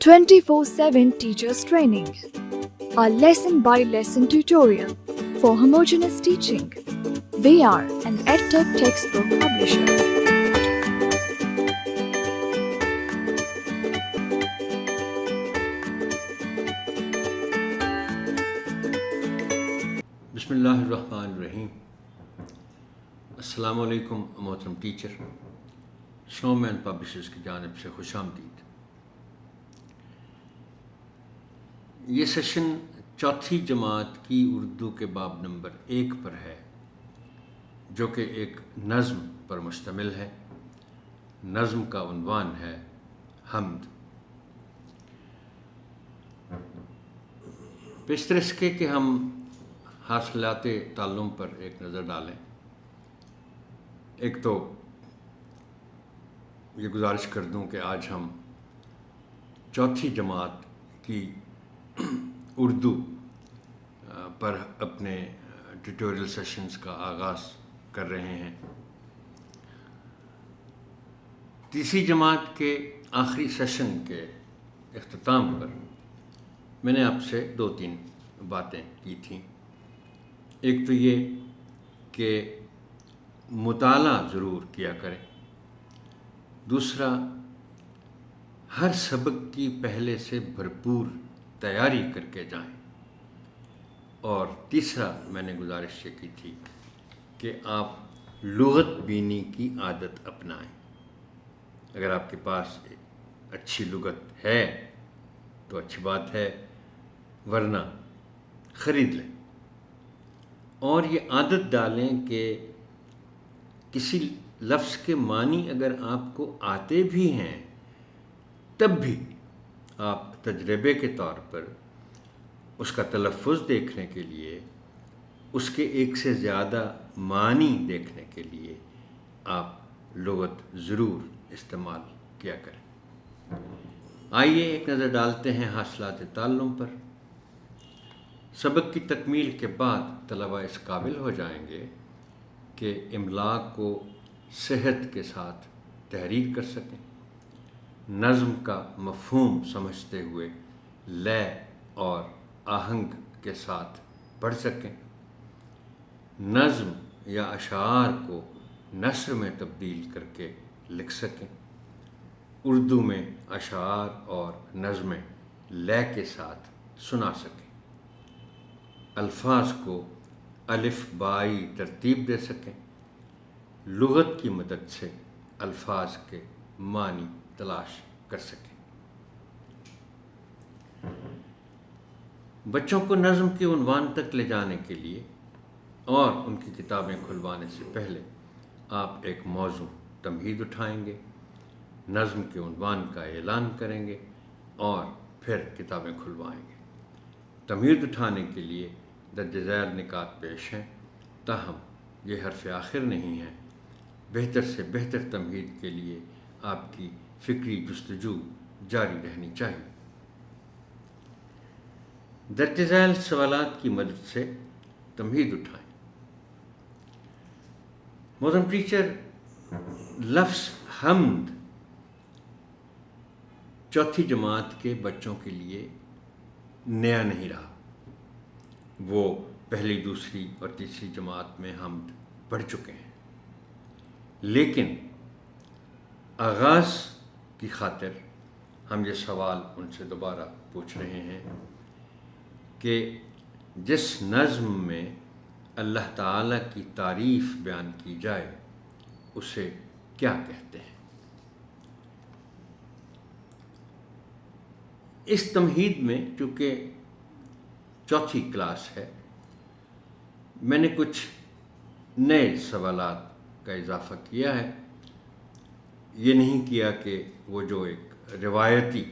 24/7 Teachers Training, a lesson-by-lesson tutorial for homogeneous teaching. We are an EdTech textbook publisher. بسم اللہ الرحمن الرحیم۔ السلام علیکم محترم ٹیچر، سنو مین پبلشرز کی جانب سے خوش آمدید۔ یہ سیشن چوتھی جماعت کی اردو کے باب نمبر 1 پر ہے، جو کہ ایک نظم پر مشتمل ہے۔ نظم کا عنوان ہے حمد۔ پیشتر اس کے کہ ہم حاصلات تعلم پر ایک نظر ڈالیں، ایک تو یہ گزارش کر دوں کہ آج ہم چوتھی جماعت کی اردو پر اپنے ٹیوٹوریل سیشنز کا آغاز کر رہے ہیں۔ تیسری جماعت کے آخری سیشن کے اختتام پر میں نے آپ سے 2-3 باتیں کی تھیں۔ ایک تو یہ کہ مطالعہ ضرور کیا کریں، دوسرا ہر سبق کی پہلے سے بھرپور تیاری کر کے جائیں، اور تیسرا میں نے گزارش یہ کی تھی کہ آپ لغت بینی کی عادت اپنائیں۔ اگر آپ کے پاس اچھی لغت ہے تو اچھی بات ہے، ورنہ خرید لیں، اور یہ عادت ڈالیں کہ کسی لفظ کے معنی اگر آپ کو آتے بھی ہیں تب بھی آپ تجربے کے طور پر اس کا تلفظ دیکھنے کے لیے، اس کے ایک سے زیادہ معنی دیکھنے کے لیے آپ لغت ضرور استعمال کیا کریں۔ آئیے ایک نظر ڈالتے ہیں حاصلات تعلم پر۔ سبق کی تکمیل کے بعد طلبہ اس قابل ہو جائیں گے کہ املا کو صحت کے ساتھ تحریر کر سکیں، نظم کا مفہوم سمجھتے ہوئے لے اور آہنگ کے ساتھ پڑھ سکیں، نظم یا اشعار کو نثر میں تبدیل کر کے لکھ سکیں، اردو میں اشعار اور نظمیں لے کے ساتھ سنا سکیں، الفاظ کو الف بائی ترتیب دے سکیں، لغت کی مدد سے الفاظ کے معنی تلاش کر سکیں۔ بچوں کو نظم کے عنوان تک لے جانے کے لیے اور ان کی کتابیں کھلوانے سے پہلے آپ ایک موضوع تمہید اٹھائیں گے، نظم کے عنوان کا اعلان کریں گے اور پھر کتابیں کھلوائیں گے۔ تمہید اٹھانے کے لیے درج ذیل نکات پیش ہیں، تاہم یہ حرف آخر نہیں ہے۔ بہتر سے بہتر تمہید کے لیے آپ کی فکری جستجو جاری رہنی چاہیے۔ درج ذیل سوالات کی مدد سے تمہید اٹھائیں۔ محترم ٹیچر، لفظ حمد چوتھی جماعت کے بچوں کے لیے نیا نہیں رہا۔ وہ پہلی، دوسری اور تیسری جماعت میں حمد پڑھ چکے ہیں، لیکن آغاز کی خاطر ہم یہ سوال ان سے دوبارہ پوچھ رہے ہیں کہ جس نظم میں اللہ تعالیٰ کی تعریف بیان کی جائے اسے کیا کہتے ہیں؟ اس تمہید میں چونکہ چوتھی کلاس ہے، میں نے کچھ نئے سوالات کا اضافہ کیا ہے۔ یہ نہیں کیا کہ وہ جو ایک روایتی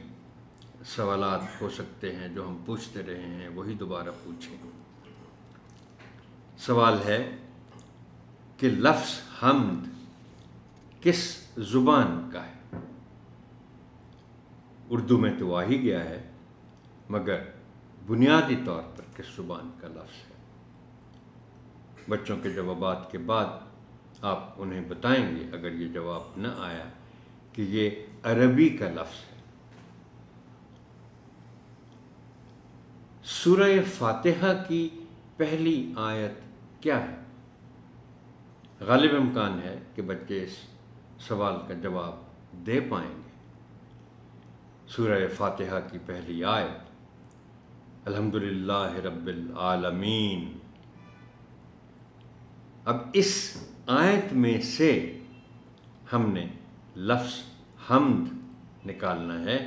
سوالات ہو سکتے ہیں جو ہم پوچھتے رہے ہیں وہی دوبارہ پوچھیں۔ سوال ہے کہ لفظ حمد کس زبان کا ہے؟ اردو میں تو آ ہی گیا ہے، مگر بنیادی طور پر کس زبان کا لفظ ہے؟ بچوں کے جوابات کے بعد آپ انہیں بتائیں گے، اگر یہ جواب نہ آیا، کہ یہ عربی کا لفظ ہے۔ سورہ فاتحہ کی پہلی آیت کیا ہے؟ غالب امکان ہے کہ بچے اس سوال کا جواب دے پائیں گے۔ سورہ فاتحہ کی پہلی آیت الحمدللہ رب العالمین۔ اب اس آیت میں سے ہم نے لفظ حمد نکالنا ہے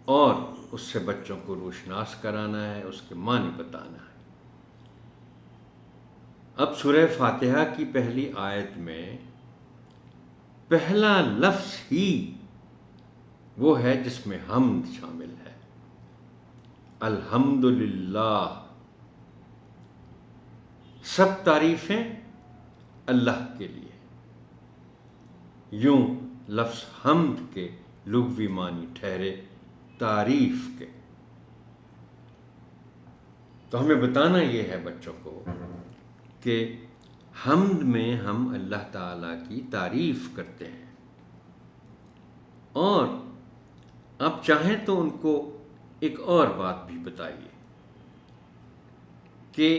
اور اس سے بچوں کو روشناس کرانا ہے، اس کے معنی بتانا ہے۔ اب سورہ فاتحہ کی پہلی آیت میں پہلا لفظ ہی وہ ہے جس میں حمد شامل ہے، الحمدللہ۔ سب تعریفیں اللہ کے لیے۔ یوں لفظ حمد کے لغوی معنی ٹھہرے تعریف کے۔ تو ہمیں بتانا یہ ہے بچوں کو کہ حمد میں ہم اللہ تعالیٰ کی تعریف کرتے ہیں، اور آپ چاہیں تو ان کو ایک اور بات بھی بتائیے کہ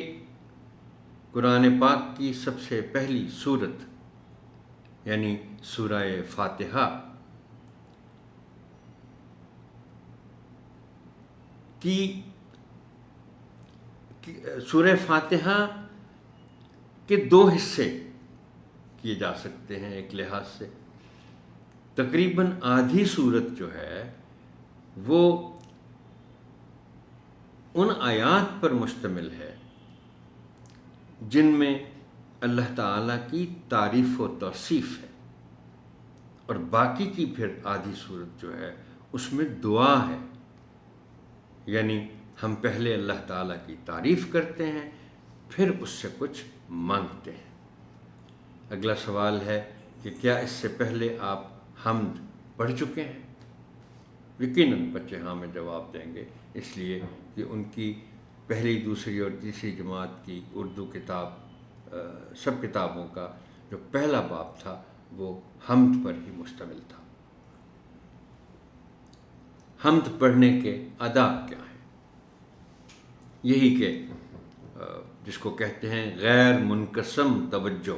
قرآن پاک کی سب سے پہلی سورت یعنی سورہ فاتحہ سورہ فاتحہ کے دو حصے کیے جا سکتے ہیں ایک لحاظ سے۔ تقریباً آدھی سورت جو ہے وہ ان آیات پر مشتمل ہے جن میں اللہ تعالیٰ کی تعریف و توصیف ہے، اور باقی کی پھر آدھی سورت جو ہے اس میں دعا ہے، یعنی ہم پہلے اللہ تعالیٰ کی تعریف کرتے ہیں پھر اس سے کچھ مانگتے ہیں۔ اگلا سوال ہے کہ کیا اس سے پہلے آپ حمد پڑھ چکے ہیں؟ یقیناً بچے ہاں میں جواب دیں گے، اس لیے کہ ان کی پہلی، دوسری اور تیسری جماعت کی اردو کتاب سب کتابوں کا جو پہلا باب تھا وہ حمد پر ہی مشتمل تھا۔ حمد پڑھنے کے آداب کیا ہیں؟ یہی کہ جس کو کہتے ہیں غیر منقسم توجہ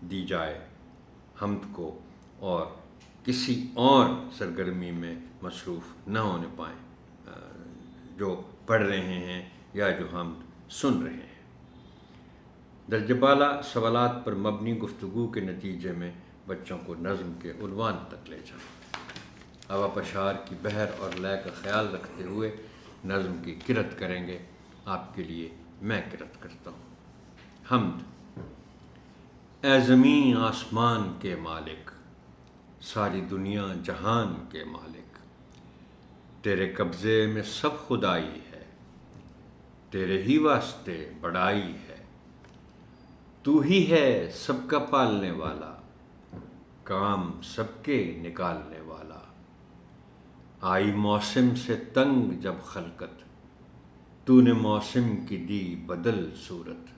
دی جائے حمد کو، اور کسی اور سرگرمی میں مصروف نہ ہونے پائیں جو پڑھ رہے ہیں یا جو حمد سن رہے ہیں۔ درجہ بالا سوالات پر مبنی گفتگو کے نتیجے میں بچوں کو نظم کے عنوان تک لے جائیں۔ اب آپ اشعار کی بحر اور لے کا خیال رکھتے ہوئے نظم کی قرأت کریں گے۔ آپ کے لیے میں قرأت کرتا ہوں۔ حمد۔ اے زمین آسمان کے مالک، ساری دنیا جہان کے مالک، تیرے قبضے میں سب خدائی ہے، تیرے ہی واسطے بڑائی ہے، تو ہی ہے سب کا پالنے والا، کام سب کے نکالنے والا۔ آئی موسم سے تنگ جب خلقت، تو نے موسم کی دی بدل صورت۔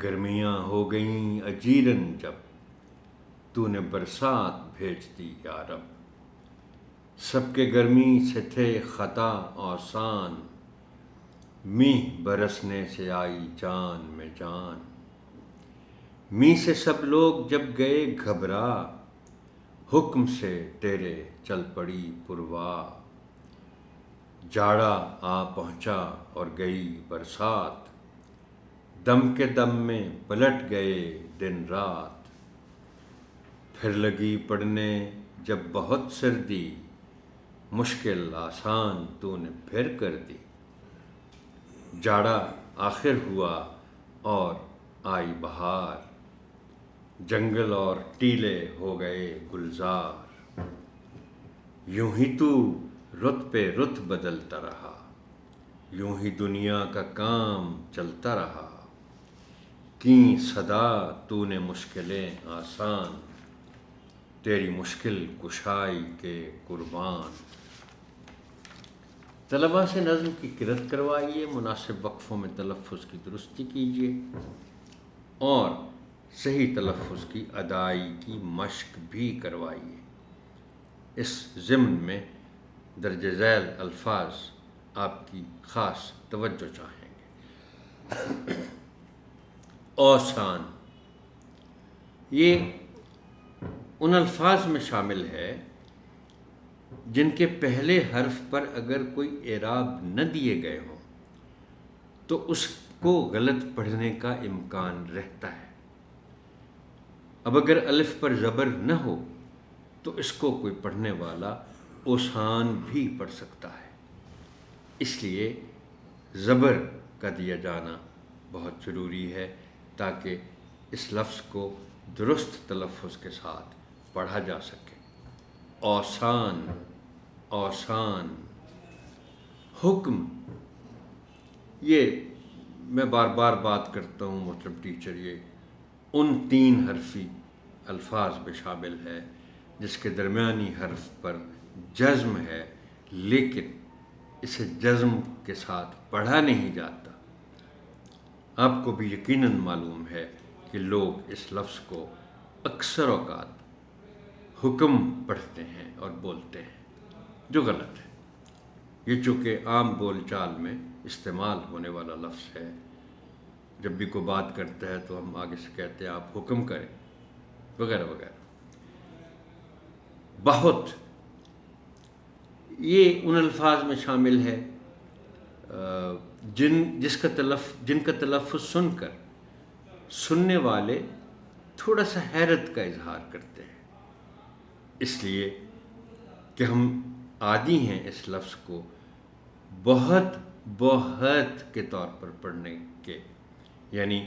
گرمیاں ہو گئیں اجیرن جب، تو نے برسات بھیج دی یا رب۔ سب کے گرمی سے تھے خطا آسان، میہ برسنے سے آئی جان میں جان۔ میہ سے سب لوگ جب گئے گھبرا، حکم سے تیرے چل پڑی پرواہ۔ جاڑا آ پہنچا اور گئی برسات، دم کے دم میں پلٹ گئے دن رات۔ پھر لگی پڑنے جب بہت سردی، مشکل آسان تو نے پھر کر دی۔ جاڑا آخر ہوا اور آئی بہار، جنگل اور ٹیلے ہو گئے گلزار۔ یوں ہی تو رت پہ رت بدلتا رہا، یوں ہی دنیا کا کام چلتا رہا۔ کیں صدا تو نے مشکلیں آسان، تیری مشکل کشائی کے قربان۔ طلباء سے نظم کی قرأت کروائیے، مناسب وقفوں میں تلفظ کی درستی کیجیے اور صحیح تلفظ کی ادائی کی مشق بھی کروائیے۔ اس ضمن میں درج ذیل الفاظ آپ کی خاص توجہ چاہیں گے۔ اوسان، یہ ان الفاظ میں شامل ہے جن کے پہلے حرف پر اگر کوئی اعراب نہ دیے گئے ہوں تو اس کو غلط پڑھنے کا امکان رہتا ہے۔ اب اگر الف پر زبر نہ ہو تو اس کو کوئی پڑھنے والا اوسان بھی پڑھ سکتا ہے، اس لیے زبر کا دیا جانا بہت ضروری ہے تاکہ اس لفظ کو درست تلفظ کے ساتھ پڑھا جا سکے۔ اوسان، اوسان۔ حکم، یہ میں بار بار بات کرتا ہوں محترم ٹیچر، یہ ان 3 حرفی الفاظ میں شامل ہے جس کے درمیانی حرف پر جزم ہے، لیکن اسے جزم کے ساتھ پڑھا نہیں جاتا۔ آپ کو بھی یقیناً معلوم ہے کہ لوگ اس لفظ کو اکثر اوقات حکم پڑھتے ہیں اور بولتے ہیں، جو غلط ہے۔ یہ چونکہ عام بول چال میں استعمال ہونے والا لفظ ہے، جب بھی کوئی بات کرتا ہے تو ہم آگے سے کہتے ہیں آپ حکم کریں، وغیرہ وغیرہ۔ بہت، یہ ان الفاظ میں شامل ہے جن کا تلفظ سن کر سننے والے تھوڑا سا حیرت کا اظہار کرتے ہیں، اس لیے کہ ہم عادی ہیں اس لفظ کو بہت بہت کے طور پر پڑھنے کے، یعنی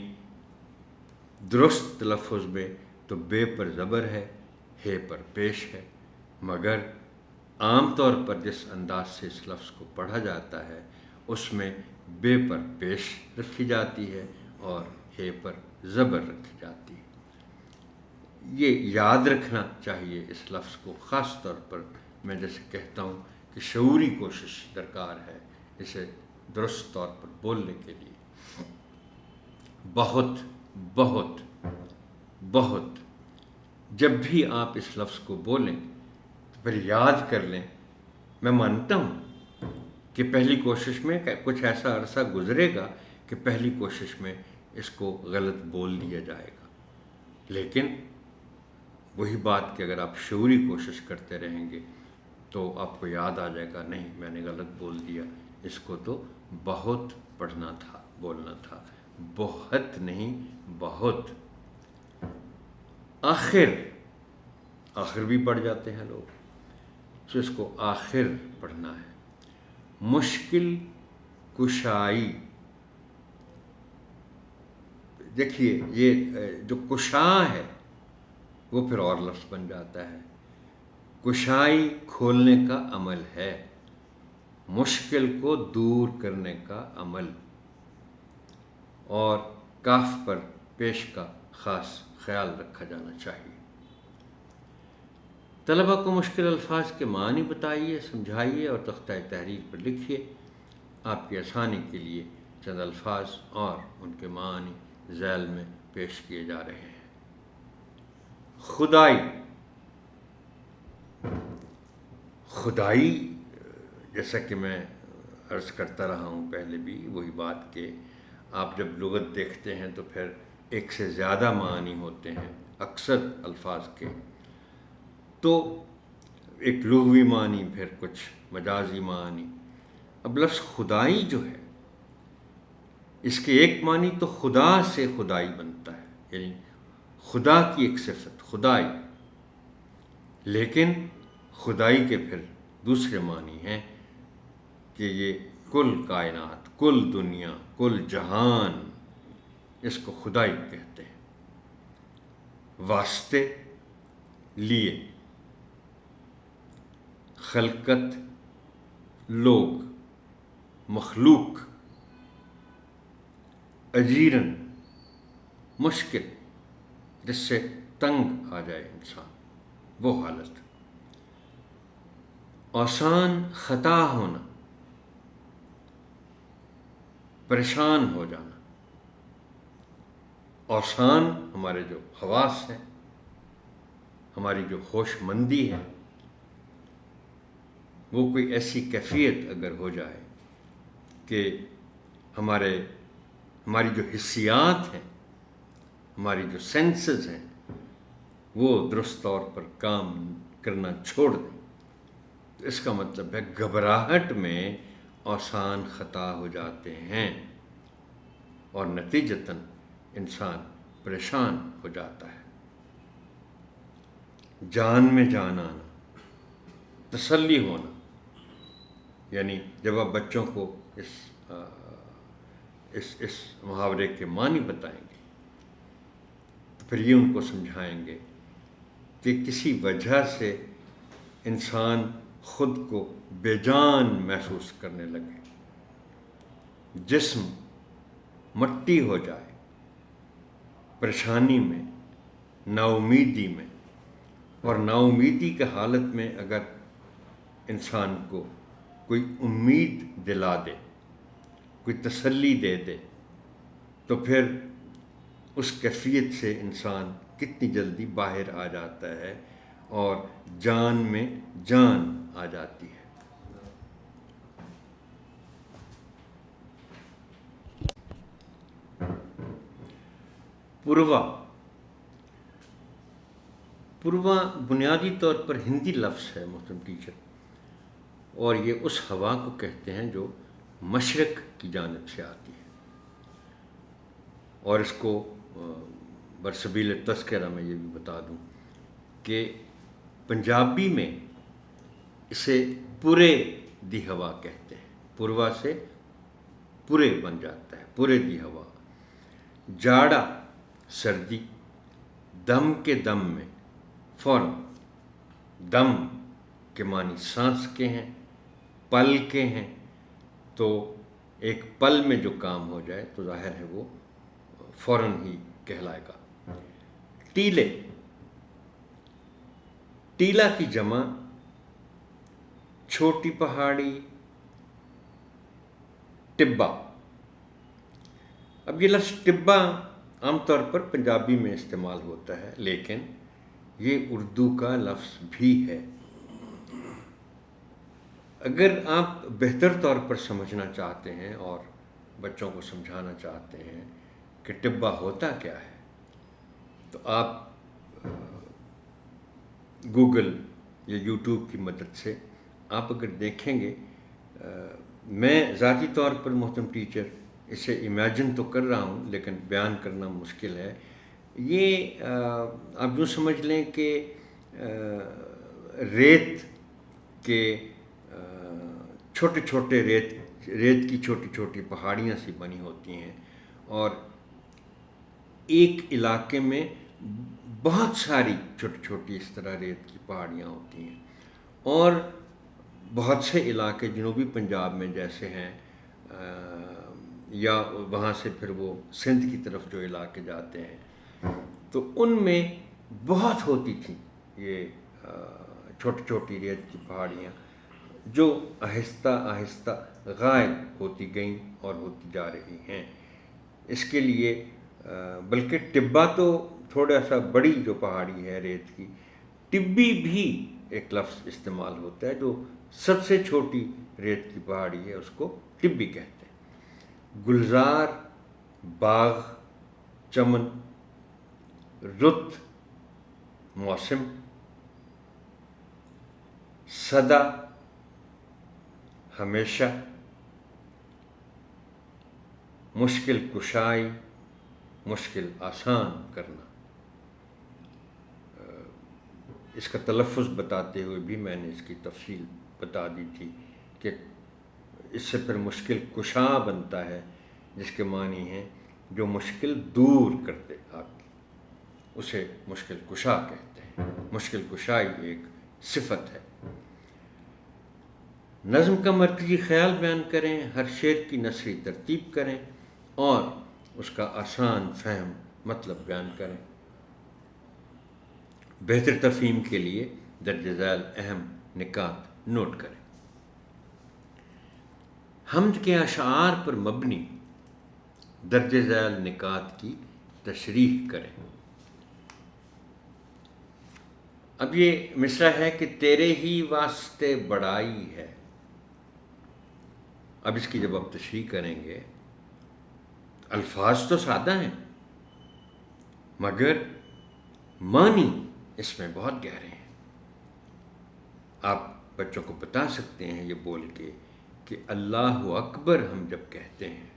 درست تلفظ میں تو بے پر زبر ہے، ہے پر پیش ہے، مگر عام طور پر جس انداز سے اس لفظ کو پڑھا جاتا ہے اس میں بے پر پیش رکھی جاتی ہے اور ہے پر زبر رکھی جاتی ہے۔ یہ یاد رکھنا چاہیے اس لفظ کو، خاص طور پر میں جیسے کہتا ہوں کہ شعوری کوشش درکار ہے اسے درست طور پر بولنے کے لیے۔ بہت، بہت، بہت، جب بھی آپ اس لفظ کو بولیں تو پھر یاد کر لیں۔ میں مانتا ہوں کہ پہلی کوشش میں کچھ ایسا عرصہ گزرے گا کہ پہلی کوشش میں اس کو غلط بول دیا جائے گا، لیکن وہی بات کہ اگر آپ شعوری کوشش کرتے رہیں گے تو آپ کو یاد آ جائے گا، نہیں میں نے غلط بول دیا، اس کو تو بہت پڑھنا تھا، بولنا تھا، بہت نہیں بہت۔ آخر بھی پڑھ جاتے ہیں لوگ، تو اس کو آخر پڑھنا ہے۔ مشکل کشائی، دیکھیے یہ جو کشا ہے وہ پھر اور لفظ بن جاتا ہے۔ کشائی کھولنے کا عمل ہے، مشکل کو دور کرنے کا عمل، اور کاف پر پیش کا خاص خیال رکھا جانا چاہیے۔ طلباء کو مشکل الفاظ کے معنی بتائیے، سمجھائیے اور تختہ تحریر پر لکھیے۔ آپ کی آسانی کے لیے چند الفاظ اور ان کے معنی ذیل میں پیش کیے جا رہے ہیں۔ خدائی، خدائی جیسا کہ میں عرض کرتا رہا ہوں پہلے بھی وہی بات کہ آپ جب لغت دیکھتے ہیں تو پھر ایک سے زیادہ معنی ہوتے ہیں اکثر الفاظ کے، تو ایک لغوی معنی پھر کچھ مجازی معنی۔ اب لفظ خدائی جو ہے اس کے ایک معنی تو خدا سے خدائی بنتا ہے، یعنی خدا کی ایک صفت خدائی، لیکن خدائی کے پھر دوسرے معنی ہیں کہ یہ کل کائنات، کل دنیا، کل جہان، اس کو خدائی کہتے ہیں۔ واسطے، لیے، خلقت، لوگ، مخلوق، اجیرن، مشکل، جس سے تنگ آ جائے انسان، وہ حالت۔ آسان، خطا ہونا، پریشان ہو جانا۔ آسان ہمارے جو حواس ہیں، ہماری جو ہوش مندی ہے، وہ کوئی ایسی کیفیت اگر ہو جائے کہ ہماری جو حسیات ہیں، ہماری جو سینسز ہیں، وہ درست طور پر کام کرنا چھوڑ دیں، تو اس کا مطلب ہے گھبراہٹ میں آسان خطا ہو جاتے ہیں اور نتیجتاً انسان پریشان ہو جاتا ہے۔ جان میں جان آنا، تسلی ہونا، یعنی جب آپ بچوں کو اس محاورے کے معنی بتائیں گے تو پھر یہ ان کو سمجھائیں گے کہ کسی وجہ سے انسان خود کو بے جان محسوس کرنے لگے، جسم مٹی ہو جائے، پریشانی میں، نا امیدی میں، اور نا امیدی کی حالت میں اگر انسان کو کوئی امید دلا دے، کوئی تسلی دے دے، تو پھر اس کیفیت سے انسان کتنی جلدی باہر آ جاتا ہے اور جان میں جان آ جاتی ہے۔ پوروا بنیادی طور پر ہندی لفظ ہے محترم ٹیچر، اور یہ اس ہوا کو کہتے ہیں جو مشرق کی جانب سے آتی ہے، اور اس کو برسبیل تذکرہ میں یہ بھی بتا دوں کہ پنجابی میں اسے پورے دی ہوا کہتے ہیں، پوروا سے پورے بن جاتا ہے، پورے دی ہوا۔ جاڑا سردی، دم کے دم میں، فوراً، دم کے معنی سانس کے ہیں، پل کے ہیں، تو ایک پل میں جو کام ہو جائے تو ظاہر ہے وہ فوراً ہی کہلائے گا۔ ٹیلے، ٹیلا کی جمع چھوٹی پہاڑی، ٹبا۔ اب یہ لفظ ٹبا عام طور پر پنجابی میں استعمال ہوتا ہے، لیکن یہ اردو کا لفظ بھی ہے۔ اگر آپ بہتر طور پر سمجھنا چاہتے ہیں اور بچوں کو سمجھانا چاہتے ہیں کہ ٹبا ہوتا کیا ہے، تو آپ گوگل یا یوٹیوب کی مدد سے آپ اگر دیکھیں گے، میں ذاتی طور پر محترم ٹیچر اسے امیجن تو کر رہا ہوں لیکن بیان کرنا مشکل ہے۔ یہ آپ یوں سمجھ لیں کہ ریت کے چھوٹے چھوٹے ریت کی چھوٹی چھوٹی پہاڑیاں سی بنی ہوتی ہیں، اور ایک علاقے میں بہت ساری چھوٹی چھوٹی اس طرح ریت کی پہاڑیاں ہوتی ہیں، اور بہت سے علاقے جنوبی پنجاب میں جیسے ہیں، یا وہاں سے پھر وہ سندھ کی طرف جو علاقے جاتے ہیں، تو ان میں بہت ہوتی تھیں یہ چھوٹی چھوٹی ریت کی پہاڑیاں، جو آہستہ آہستہ غائب ہوتی گئیں اور ہوتی جا رہی ہیں۔ اس کے لیے بلکہ ٹبا تو تھوڑا سا بڑی جو پہاڑی ہے ریت کی، ٹبی بھی ایک لفظ استعمال ہوتا ہے، جو سب سے چھوٹی ریت کی پہاڑی ہے اس کو ٹبی کہتے ہیں۔ گلزار، باغ، چمن، رت، موسم، سدا، ہمیشہ، مشکل کشائی، مشکل آسان کرنا۔ اس کا تلفظ بتاتے ہوئے بھی میں نے اس کی تفصیل بتا دی تھی کہ اس سے پھر مشکل کشا بنتا ہے، جس کے معنی ہیں جو مشکل دور کرتے آپ کی، اسے مشکل کشا کہتے ہیں۔ مشکل کشائی ایک صفت ہے۔ نظم کا مرکزی خیال بیان کریں، ہر شعر کی نثری ترتیب کریں اور اس کا آسان فہم مطلب بیان کریں۔ بہتر تفہیم کے لیے درج ذیل اہم نکات نوٹ کریں۔ حمد کے اشعار پر مبنی درج ذیل نکات کی تشریح کریں۔ اب یہ مصرع ہے کہ تیرے ہی واسطے بڑائی ہے، اب اس کی جب آپ تشریح کریں گے، الفاظ تو سادہ ہیں مگر معنی اس میں بہت گہرے ہیں۔ آپ بچوں کو بتا سکتے ہیں یہ بول کے کہ اللہ اکبر ہم جب کہتے ہیں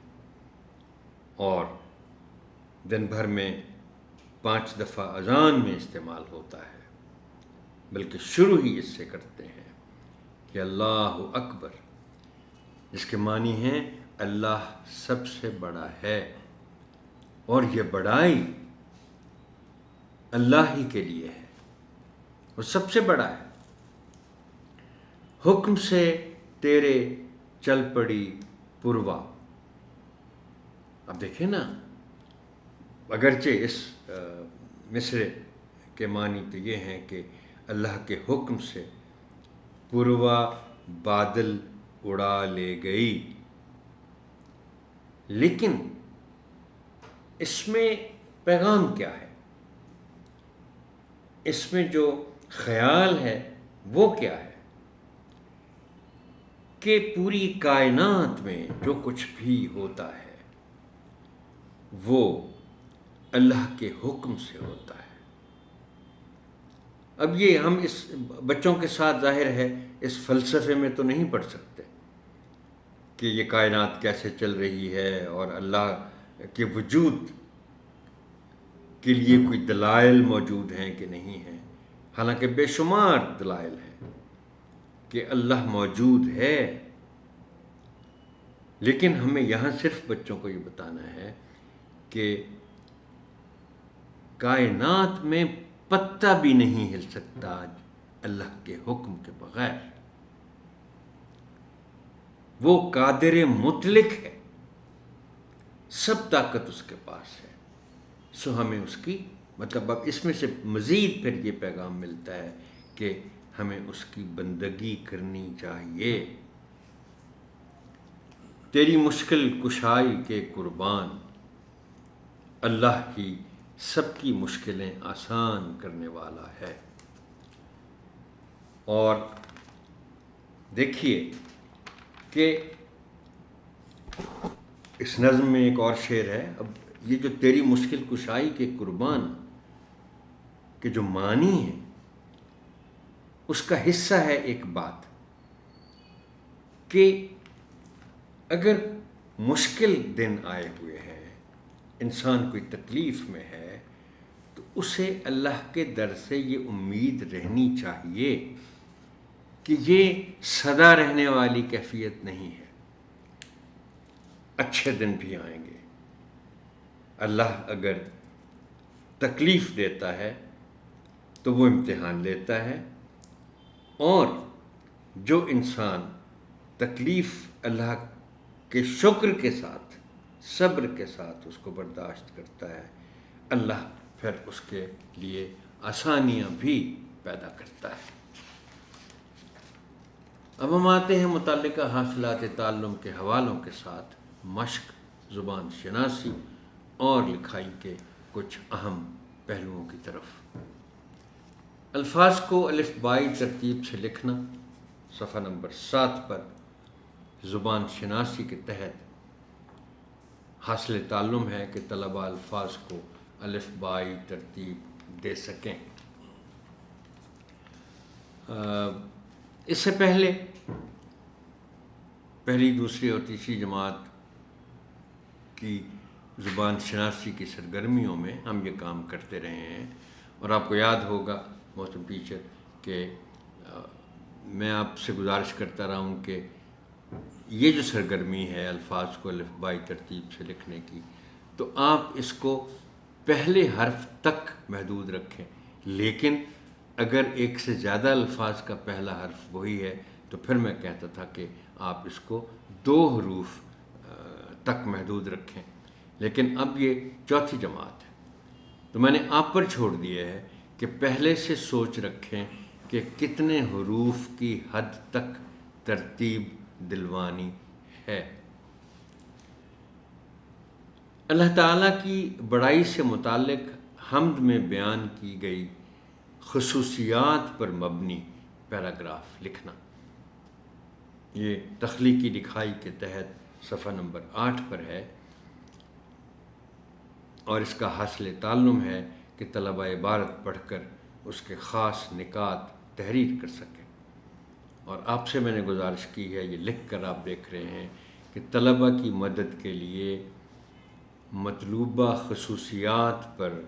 اور دن بھر میں 5 دفعہ اذان میں استعمال ہوتا ہے، بلکہ شروع ہی اس سے کرتے ہیں کہ اللہ اکبر، جس کے معنی ہیں اللہ سب سے بڑا ہے اور یہ بڑائی اللہ ہی کے لیے ہے، وہ سب سے بڑا ہے۔ حکم سے تیرے چل پڑی پروا۔ اب دیکھیں نا، اگرچہ اس مصرے کے معنی تو یہ ہیں کہ اللہ کے حکم سے پروا بادل اڑا لے گئی، لیکن اس میں پیغام کیا ہے؟ اس میں جو خیال ہے وہ کیا ہے کہ پوری کائنات میں جو کچھ بھی ہوتا ہے وہ اللہ کے حکم سے ہوتا ہے۔ اب یہ ہم اس بچوں کے ساتھ ظاہر ہے اس فلسفے میں تو نہیں پڑھ سکتے کہ یہ کائنات کیسے چل رہی ہے اور اللہ کے وجود کے لیے کوئی دلائل موجود ہیں کہ نہیں ہیں، حالانکہ بے شمار دلائل ہیں کہ اللہ موجود ہے، لیکن ہمیں یہاں صرف بچوں کو یہ بتانا ہے کہ کائنات میں پتہ بھی نہیں ہل سکتا اللہ کے حکم کے بغیر۔ وہ قادر مطلق ہے، سب طاقت اس کے پاس ہے، سو ہمیں اس کی مطلب اب اس میں سے مزید پھر یہ پیغام ملتا ہے کہ ہمیں اس کی بندگی کرنی چاہیے۔ تیری مشکل کشائی کے قربان، اللہ ہی سب کی مشکلیں آسان کرنے والا ہے۔ اور دیکھیے کہ اس نظم میں ایک اور شعر ہے۔ اب یہ جو تیری مشکل کشائی کے قربان کے جو معنی ہیں اس کا حصہ ہے ایک بات کہ اگر مشکل دن آئے ہوئے ہیں، انسان کوئی تکلیف میں ہے، تو اسے اللہ کے در سے یہ امید رہنی چاہیے کہ یہ سدا رہنے والی کیفیت نہیں ہے، اچھے دن بھی آئیں گے۔ اللہ اگر تکلیف دیتا ہے تو وہ امتحان لیتا ہے، اور جو انسان تکلیف اللہ کے شکر کے ساتھ، صبر کے ساتھ اس کو برداشت کرتا ہے، اللہ پھر اس کے لیے آسانیاں بھی پیدا کرتا ہے۔ اب ہم آتے ہیں متعلقہ حاصلات تعلم کے حوالوں کے ساتھ مشق، زبان شناسی اور لکھائی کے کچھ اہم پہلوؤں کی طرف۔ الفاظ کو الف بائی ترتیب سے لکھنا، صفحہ نمبر 7 پر زبان شناسی کے تحت حاصل تعلم ہے کہ طلباء الفاظ کو الف بائی ترتیب دے سکیں۔ اس سے پہلے پہلی، دوسری اور تیسری جماعت کی زبان شناسی کی سرگرمیوں میں ہم یہ کام کرتے رہے ہیں، اور آپ کو یاد ہوگا محترم ٹیچر کہ میں آپ سے گزارش کرتا رہا ہوں کہ یہ جو سرگرمی ہے الفاظ کو الف بائی ترتیب سے لکھنے کی، تو آپ اس کو پہلے حرف تک محدود رکھیں، لیکن اگر ایک سے زیادہ الفاظ کا پہلا حرف وہی ہے تو پھر میں کہتا تھا کہ آپ اس کو 2 حروف تک محدود رکھیں، لیکن اب یہ چوتھی جماعت ہے تو میں نے آپ پر چھوڑ دیا ہے کہ پہلے سے سوچ رکھیں کہ کتنے حروف کی حد تک ترتیب دلوانی ہے۔ اللہ تعالیٰ کی بڑائی سے متعلق حمد میں بیان کی گئی خصوصیات پر مبنی پیراگراف لکھنا۔ یہ تخلیقی لکھائی کے تحت صفحہ نمبر 8 پر ہے، اور اس کا حاصل تعلم ہے کہ طلبہ عبارت پڑھ کر اس کے خاص نکات تحریر کر سکیں۔ اور آپ سے میں نے گزارش کی ہے، یہ لکھ کر آپ دیکھ رہے ہیں کہ طلبہ کی مدد کے لیے مطلوبہ خصوصیات پر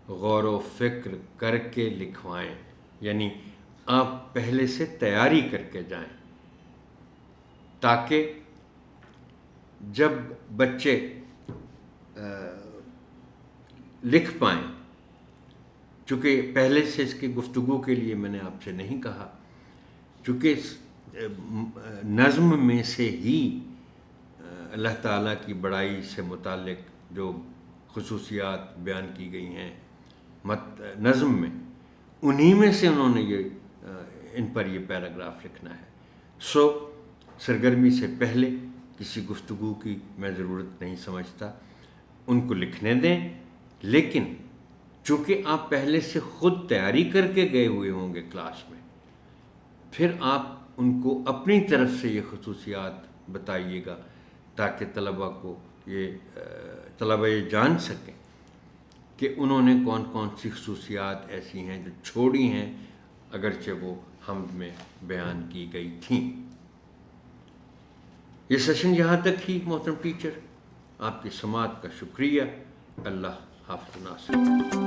غور و فکر کر کے لکھوائیں، یعنی آپ پہلے سے تیاری کر کے جائیں تاکہ جب بچے لکھ پائیں۔ چونکہ پہلے سے اس کی گفتگو کے لیے میں نے آپ سے نہیں کہا، چونکہ نظم میں سے ہی اللہ تعالیٰ کی بڑائی سے متعلق جو خصوصیات بیان کی گئی ہیں نظم میں، انہی میں سے انہوں نے ان پر یہ پیراگراف لکھنا ہے۔ سو سرگرمی سے پہلے کسی گفتگو کی میں ضرورت نہیں سمجھتا، ان کو لکھنے دیں، لیکن چونکہ آپ پہلے سے خود تیاری کر کے گئے ہوئے ہوں گے کلاس میں، پھر آپ ان کو اپنی طرف سے یہ خصوصیات بتائیے گا تاکہ طلبہ یہ جان سکیں کہ انہوں نے کون کون سی خصوصیات ایسی ہیں جو چھوڑی ہیں، اگرچہ وہ حمد میں بیان کی گئی تھیں۔ یہ سیشن یہاں تک ہی محترم ٹیچر، آپ کی سماعت کا شکریہ۔ اللہ حافظ ناصر۔